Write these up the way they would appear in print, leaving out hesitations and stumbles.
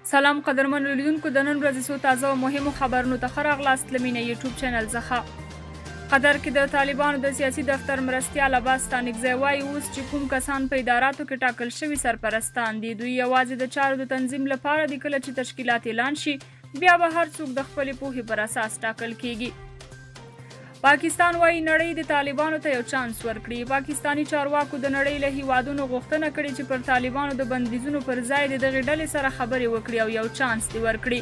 سلام قدرمن لیدونکو د نن ورځې څو تازه او مهمو خبرونو ته ښه راغلاست له مینه یوټیوب چینل څخه. قطر کې د طالبانو د سیاسي دفتر مرستیال عباس ستانکزی وایي اوس چې کوم کسان په اداراتو کې ټاکل شوي سرپرستان دي دوی یوازې د چارو د تنظیم لپاره دي. کله چې تشکیلات اعلان شي بیا به هر څوک د خپلې پوهې پر اساس ټاکل کیږي. پاکستان وایي نړۍ د طالبانو ته یو چانس ورکړي. پاکستانی چارواکو د نړۍ له هیوادونو غوښتنه کړې چې پر طالبانو د بندیزونو پر ځای د دغې ډلې سره خبرې وکړي او یو چانس دې ورکړي.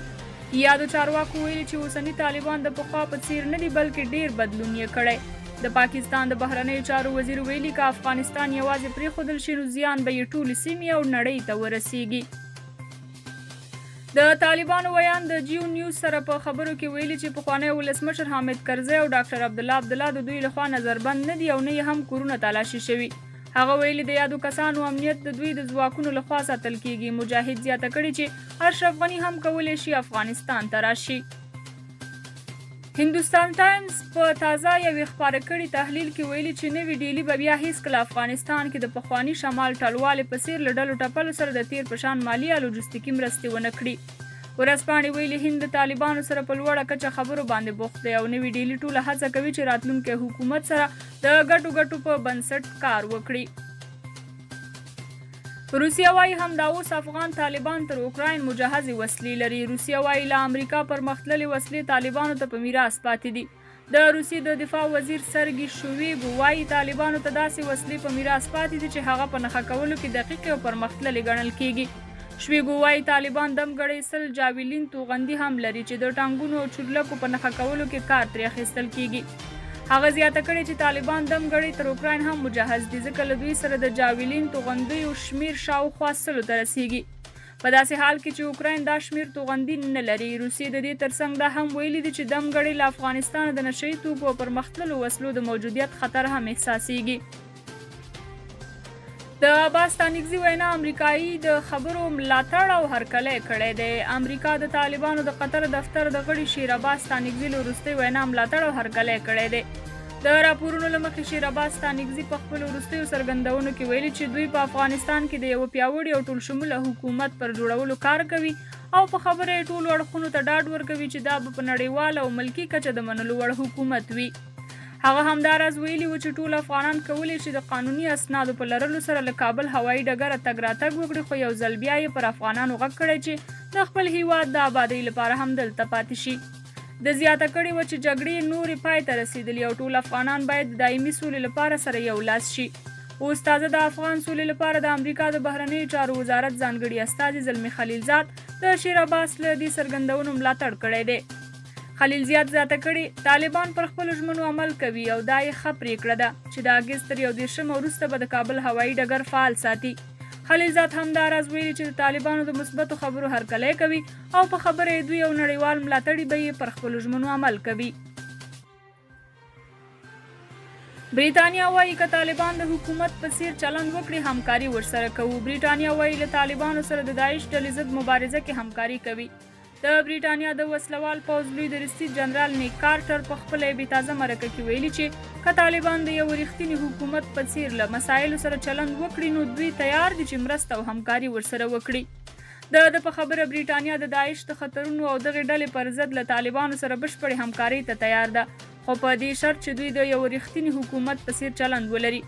یادو چارواکو ویلي چې اوسني طالبان د پخوا په څیر نه دي بلکې ډیر بدلون یې کړی. د پاکستان د بهرنیو چارو وزیر ویلي که افغانستان یوازې پرېښودل شي نو زیان به یې ټولې سیمې او نړۍ ته ورسیږي. د طالبانو ویان د جیو نیوز سره په خبرو کې ویلي چې پخوانی ولسمشر حامد کرزی او ډاکټر عبدالله د دوی لخوا نظربند نه دي او نه یې هم کورونه تالاشي شوي. هغه ویلي د یادو کسانو امنیت د دوی د ځواکونو لخوا ساتل کیږي. مجاهد زیاته کړې چې اشرف غني هم کولی شي افغانستان ته راشي. هندوستان ټایمز په تازه یوې خپاره کړي تحلیل کې ویلي چې نوې ډیلي به بیا هیڅکله افغانستان کې د پخواني شمال ټلوالې په څیر له ډلو ټپلو سره د تیر په شان مالي یا لوجستیکي مرستې ونه کړي. ورځپاڼې ویلي هند د طالبانو سره په لوړه کچه خبرو باندې بوخت دی او نوې ډیلي ټوله هڅه کوي چې راتلونکي حکومت سره د ګټو په بنسټ کار وکړي. روسیه وایي همدا اوس افغان طالبان تر اوکراین مجهزې وسلې لري. روسیه وایي له امریکا پرمختللې وسلې طالبانو ته په میراث پاتې دي. د روسیې د دفاع وزیر سرګي شویګو وایي طالبانو ته داسې وسلې په میراث پاتې دي چې هغه په نښه کولو کې دقیقې او پرمختللې ګڼل کیږي. شویګو وایي طالبان دمګړی سل جاویلین توغندي هم لري چې د ټانګونو او چورلکو په نښه کولو کې کار ترې اخیستل کیږي. هغه زیاته کړې چې طالبان دمګړی تر اوکراین هم مجهز دي ځکه له دوی سره د جاویلین توغندیو شمیر شاوخوا 100 ته رسیږي. په داسې حال کې چې اوکراین دا شمیر توغندي نه لري. روسیې د دې ترڅنګ دا هم ویلي دي چې دمګړی له افغانستان د نشهیي توکو او پرمختللو وسلو د موجودیت خطر هم احساسیږي. د عباس ستانکزي وینا امریکایي د خبرو ملاتړ او هرکلی کړی دی. امریکا د طالبانو د قطر دفتر د غړي شیر عباس ستانکزي له وروستۍ وینا ملاتړ او هرکلی کړی دی. د راپورونو له مخې شیر عباس ستانکزي په خپلو وروستیو څرګندونو کې ویلي چې دوی په افغانستان کې د یوه پیاوړي او ټولشموله حکومت پر جوړولو کار کوي او په خبره یې ټولو اړخونو ته ډاډ ورکوي چې دا به په نړیواله او ملکي کچه د منلو وړ حکومت وي. هغه همداراز ویلي و چې ټول افغانان کولی شي د قانوني اسنادو په لرلو سره له کابل هوایي ډګره تګ راتګ وکړي خو یو ځل بیا یې پر افغانانو غږ کړی چې د خپل هیواد د آبادۍ لپاره هم دلته پاتې شي. د زیاته کړې و چې جګړې نورې پای ته رسېدلي او ټول افغانان باید د دایمي سولې لپاره سره یو لاس شي. اوس تازه د افغان سولې لپاره د امریکا د بهرنیو چارو وزارت ځانګړي استازي زلمي خلیلزاد د شیر عباس له دې څرګندونو ملاتړ کړی دی. خلیلزاد زیاته کړې طالبان پر خپلو ژمنو عمل کوي او دا یې ښه پرېکړه ده چې د اګست تر 31 وروسته به د کابل هوایي ډګر فعال ساتي. خلیلزاد همداراز ویلي چې د طالبانو د مثبتو خبرو هرکلی کوي او په خبره یې دوی او نړیوال ملاتړي به یې پر خپلو ژمنو عمل کوي. بریتانیا وایي که طالبان د حکومت په څیر چلند وکړي همکاري ورسره کوو. بریتانیا وایي له طالبانو سره د داعش ډلې ضد مبارزه کې همکاري کوي. د بریتانیا د وسلوال پوځ لوی درستي جنرال نیک کارټر په خپله یې بېتازه مرکه کې ویلي چې که طالبان د یو رښتیني حکومت په څیر له مسایلو سره چلند وکړي نو دوی تیار دي چې مرسته او همکاري ورسره وکړي. د په خبره بریتانیا د داعش د خطرونو او دغې ډلې پر ضد له طالبانو سره بشپړې همکارۍ ته تیار ده خو په دې شرط چې دوی د یو رښتیني حکومت په څیر چلند ولري.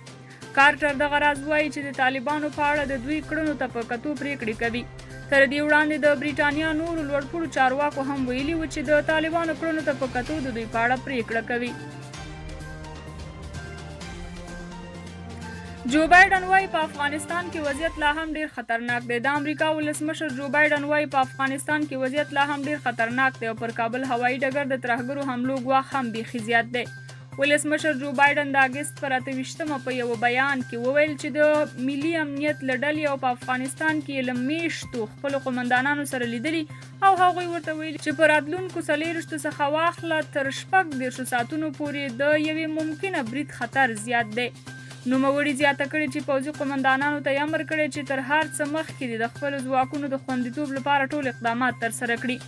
کارټر دغه راز وایي چې د طالبانو په اړه د دوی کړنو ته په کتو پریکړې کوي. تر دې وړاندې د بریتانیا نورو لوړپوړو چارواکو هم ویلي و چې د طالبانو کړنو ته په کتو د دوی په اړه پریکړه کوي. جو بایډن وایي په افغانستان کې وضعیت لا هم ډیر خطرناک دی. د امریکا ولسمشر جو بایډن وایي په افغانستان کې وضعیت لا هم ډیر خطرناک دی او پر کابل هوایي ډګر د ترهګرو حملو ګواښ هم بیخي زیات دی. ولسمشر جو بایډن د اګست پر 28 په یو بیان کې وویل چې د ملي امنیت له ډلې او په افغانستان کې له میاشتو خپلو قومندانانو سره لیدلي او هغوی ورته ویلي چې په راتلونکو 40 څخه واخله تر 14 ساعتونو پورې د یوې ممکنه برید خطر زیات دی. نوموړي زیاته کړې چې پوځي قومندانانو ته یې امر کړی چې تر هر څه مخکې د خپلو ځواکونو د خوندیتوب لپاره ټول اقدامات ترسره کړي.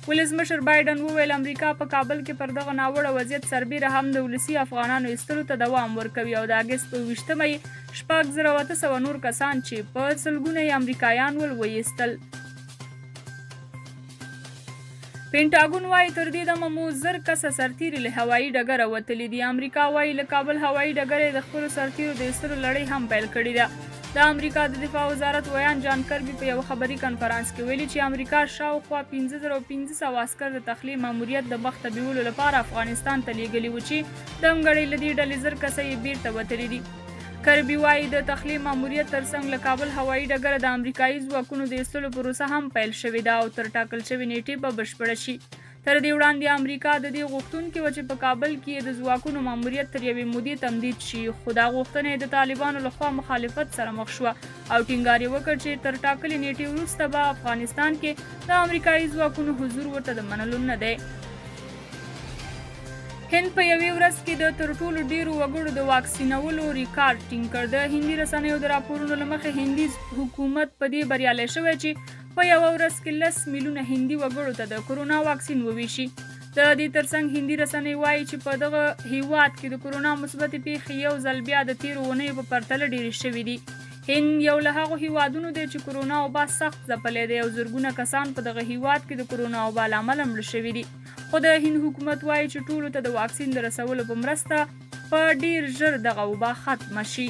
ولسمشر بایډن وویل امریکا په کابل کې پر دغه ناوړه وضعیت سربیره هم د ولسي افغانانو ایستلو ته دوام ورکوي او د اګست په 28 یې 4800 نور کسان چې په سلګونه یې امریکایان ول وایستل. پینټاګون وایي تر دې دمه مو 1000 کسه سرتیري له هوایي ډګره وتلي دي. امریکا وایي له کابل هوایي ډګر یې د خپلو سرتیرو د ایستلو لړۍ هم پیل کړې ده. د امریکا د دفاع وزارت ویان جان کربي په یو خبري کنفرانس کې ویلي چې امریکا شاوخوا 15500 عسکر د تخلیه ماموریت د مخ ته بیولو لپاره افغانستان ته لیږلي وو چې د همګړۍ له دې ډلې 1000 کسه یې بیرته وتلي دي. کربي وایي د تخلیه ماموریت ترڅنګ له کابل هوایي ډګره د امریکایي ځواکونو د ایستلو پروسه هم پیل شوې ده او تر ټاکل شوې نیټې به بشپړه شي. تر دې وړاندې امریکا د دې غوښتونکې وه چې په کابل کې د ځواکونو ماموریت تر یوې مودې تمدید شي، خو دا غوښتنه یې د طالبانو لخوا مخالفت سره مخ شوه او ټینګار یې وکړ چې تر ټاکلې نیټې وروسته به افغانستان کې د امریکایي ځواکونو حضور ورته د منلو نه دی. هند په یوې ورځ کې د تر ټولو ډیرو وګړو د واکسینولو ریکارډ ټینګ کړ. د هندي رسنیو د راپورونو له مخې هندي حکومت په دې بریالی شوی چې په یوه ورځ کې 10 میلیونه هندي وګړو ته د کرونا واکسین وویشي. د دې ترڅنګ هندي رسنۍ وایي چې په دغه هیواد کې د کرونا مثبتې پیښې یو ځل بیا د تیرو اونیو په پرتله ډېرې شوي دي. هند یو له هغو هیوادونو دی چې کرونا وبا سخت ځپلی دی او زرګونه کسان په دغه هیواد کې د کرونا وبا له امله مړه شوي دي. خو د هند حکومت وایي چې ټولو ته د واکسین د رسولو په مرسته په ډیر ژر دغه وبا ختمه شي.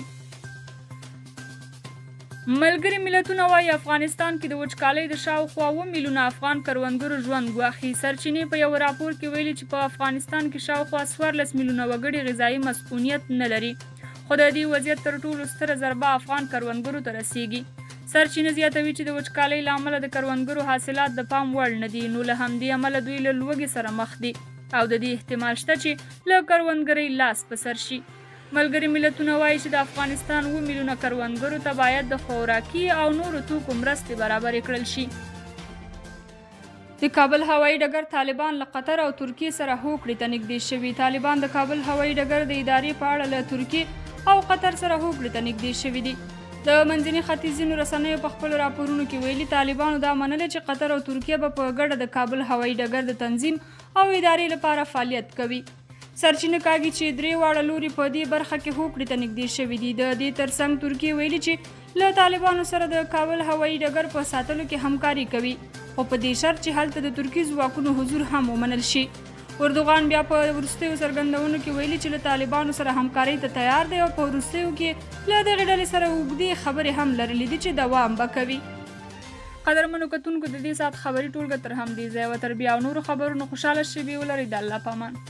ملګري ملتونه وایي افغانستان کې د وچکالۍ د شاوخوا 7 میلیونه افغان کروندګرو ژوند ګواښي. سرچینې په یو راپور کې ویلي چې په افغانستان کې شاوخوا 14 میلیونه وګړي غذایي مسؤلیت نه لري، خو د دې وضعیت تر ټولو ستره ضربه افغان کروندګرو ته رسیږي. سرچینې زیاتوي چې د وچکالۍ له امله د کروندګرو حاصلات د پام وړ نه دي، نو له همدې امله دوی له لوږې سره مخ دي او د دې احتمال شته چې له کروندګرۍ لاس په سر شي. ملګري ملتونه وایي چې د افغانستان 7 میلیونه کروندګرو ته باید د خوراکي او نورو توکو مرستې برابرې کړل شي. د کابل هوایي ډګر طالبان له قطر او ترکیې سره هوکړې ته نږدې شوي. طالبان د کابل هوایي ډګر د ادارې په اړه له ترکیې او قطر سره هوکړې ته نږدې شوي دي. د منځني ختیځینو رسنیو په خپلو راپورونو کې ویلي طالبانو دا منلې چې قطر او ترکیه به په ګډه د کابل هوایي ډګر د تنظیم او ادارې لپاره فعالیت کوي. سرچینه کاږي چې درې واړه لوري په دې برخه کې هوکړې ته نږدې شوي دي. د دې ترڅنګ ترکیه ویلي چې له طالبانو سره د کابل هوایي ډګر په ساتلو کې همکاري کوي، خو په دې شرط چې هلته د ترکي ځواکونو حضور هم ومنل شي. اردوغان بیا په وروستیو څرګندونو کې ویلي چې له طالبانو سره همکارۍ ته تیار دی او په وروستیو کې له دغې ډلې سره اوږدې خبرې هم لرلې دي چې دوام به کوي. قدرمنو کتونکو د دې ساعت خبري ټولګه تر همدې ځایه وه. تر بیا او نورو خبرونو خوشحاله شئ. ولرئ د الله په امان.